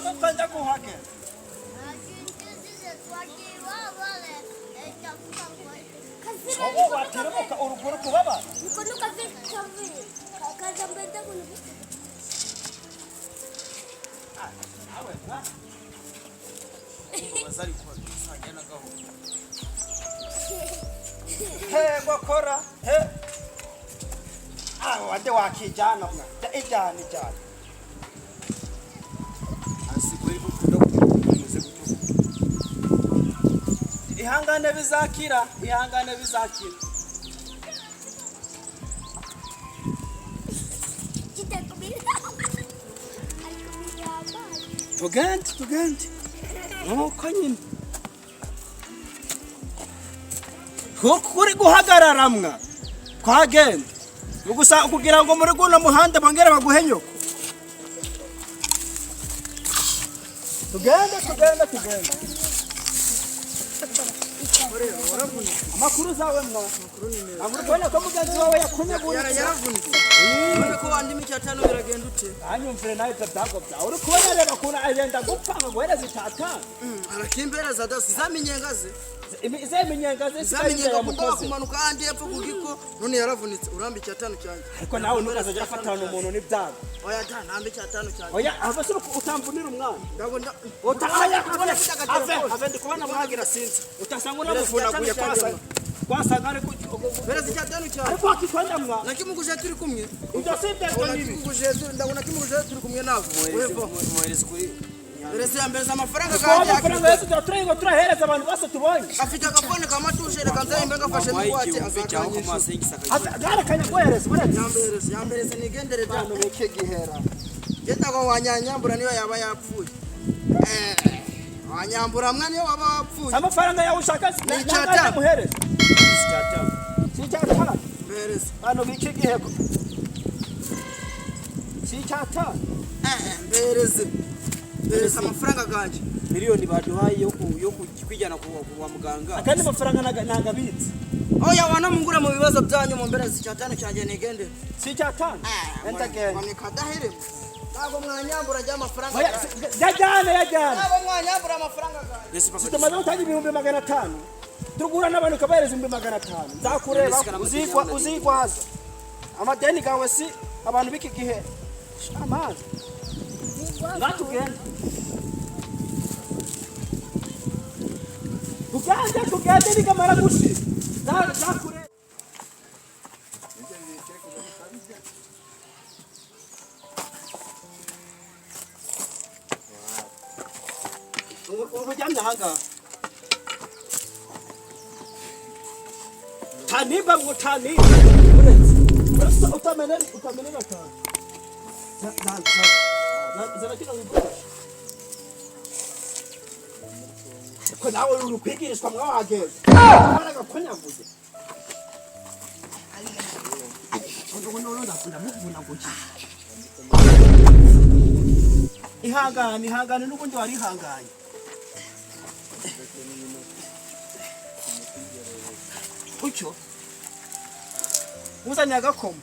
Mbona kwanja kuhage? Obo wateremuka uruguru kubaba. Nikono kazi kaza mbenda kuno. Awe na. Bazari kwa sajana gaho. He gokora he. Wande wakijana mwa. Ijana. Asikweli bukunda kumuze gutuka. Ihangane bizakira. Tugende. Nuko nyine. Kuri guhagararamwa. Kwagenda. Ugusa kugira ngo muri guno muhanda bongere baguhenyuko. Tugende. Amakuru zawe mwa. Amurubona ko mugenzi wawe yakumye guhita. Yaravunitse. None ko wandimi cyatano biragenda ute? Anyumvire nawe byago byawe. Uri kubona reba kuna agenda gupfa ngo guhereza itata. Arakimbereza dasi zamenyengaze. Zamenyengaze kuko kumanuka andi yapfa kugiko none yaravunitse urambi cyatano cyane. Ariko nawe nukazajya afatana umuntu n'ibyago. Oya da nambi cyatano cyane. Oya abasuru utamvunira umwana. Ndabona utahaya kubona ave ndikubona mwagira sinzi. Utasanga unamuvuna kuye kwasanga ari bereza cyatano cyane. Ariko akikwanda mwa. Nakimuguje turi kumwe. Udasinde ko nibi. Ndabona kimuguje turi kumwe nawe. Wevo muhereze kuri bereza yambeza amafaranga kandi yose turengo turahereza abantu bose tubonye. Afite agafone ka matushe reka nzayimbe ngafashe n'uwate azarakanya guhereza yambereza nigendere da no beke gihera. Genda ko wanyanyambura niyo yaba yapfuye. Wanyambura mwa niyo waba yapfuye. Amafaranga yawe ushaka cyata muhereza. Cyata. Bereza. Ano beke gihego. Cyata. Bereza amafaranga ganje. Miliyoni baduhaye yo kwijyana kwa muganga. Akandi mafaranga nagabitse. Oya wana mungura mu bibazo byanyu mu mbere cyatano cyanje nigende. Cyatano. Entagene. Wani kadahere. Ntabwo mwanyambura jya amafaranga. Yajyane. Ntabwo mwanyambura amafaranga ganje. Sitamaze utangi ibihumbi 500. Turugura n'abantu kabahereza 500. Nzakureba uzigwaza. Amadeni gawe si abantu biki gihe. Amazi. Ngatugenda. Tugende nikamara gushira. Zakure. Ubujyamye hanga. Taniba mutani. Utamenera ka. Zarakina ngibusha. Ko nawe urukwigirizwa mwageze. Bana gakonyavuze. None ndakunda muvuna guki. Ihangane n'ubundi wari ihanganye. Ucyo. Uzanya gakoma.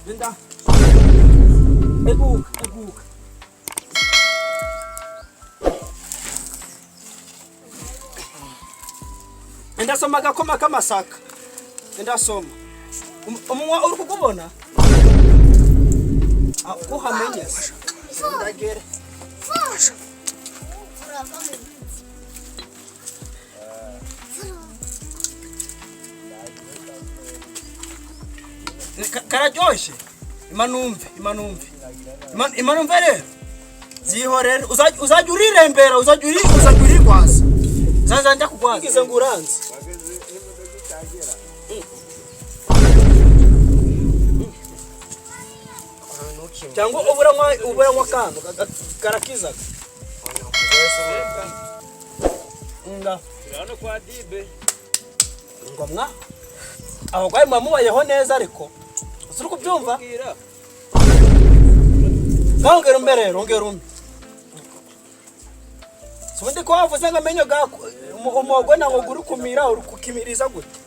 Linda. Eguka. Ndasoma agakoma k'amasaka. Ndasoma. Umunwa uri kukubona? Uhamenye. Ndagere. Karajoshe. Imanumve rero. Zihorera uzajya urirembera urigwaza. Zanza njya kugwaza. Ngize nguranze. Cyangwa ubura mwakando karakizaga. Turano kwa dibe. Ngomwa. Aho kwa mamubayeho neza ariko. Usuri kubyumva? Ngongera umbere, ongera umbe. Sundi ko wavuze ngamenyo gako umugwe na ngoguru kumira uri kukimiriza gute?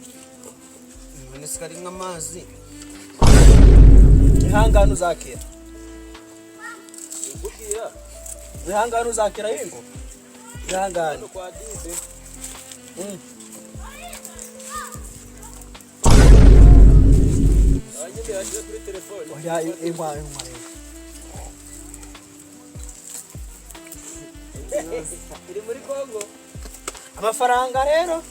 None sikari nk'amazi. Ihangano zakera. Kugira. Ihangano zakera yingo. Ihangano kwa dibe. Anyige yaje kuri telefone. Oya imwa. Iri muri Kongo. Amafaranga rero.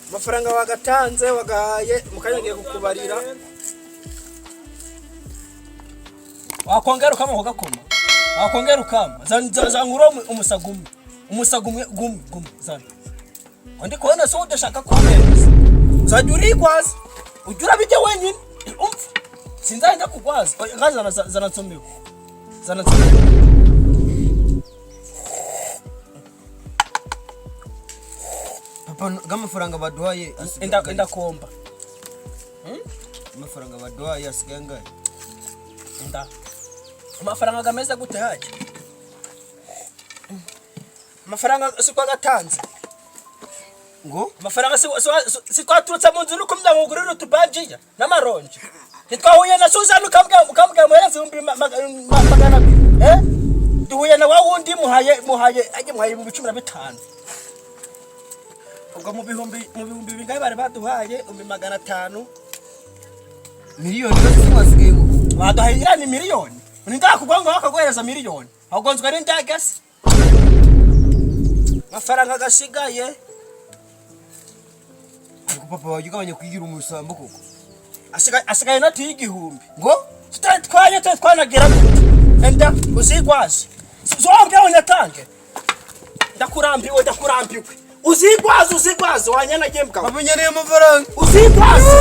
Amafaranga wagatanze wagaye mukanyagiye kukubarira. Wakongera ukama hogakoma. Wakongera ukama. Zanguro umusagumwe. Umusagumwe gum zana. Ndi kubona so udashaka kumeza. Zajuri kwazi. Ujura bijye wenyine. Umva. Sinzahita kugwaza. Ngazana zanatsomiwe. Papa ngamafaranga baduhaye Enda komba. Amafaranga baduhaye asigaye ngahe? Enda. Amafaranga gameza gute haje? Amafaranga sikwa gatanze. Ngo Amafaranga sikwaturutse mu nzu nuko mbyangugurira tubajiya n'amaronje. Nitwahuye na Suzana ukambwa muhereze 200. Duhuye na wawundi muhaye aje muhaye 15. Ubwo mu bihumbi bingahe bari baduhaye 500. miliyoni yose wasigaye ngo baduhaye irani miliyoni. Nindakugwa ngo bakaguhereza miliyoni. Ahubwo ari ndagase. Amafaranga gasigaye. Ariko papa wajugabanye kwigira umusambo koko. Asigaye nati y'igihumbi. Ngo twanagira gute? Enda uzigwaze. Zonge onyatange. Ndakurambiwe. Uzigwaze wanyana gembwa. Babunyane amafaranga. Uzigwaze.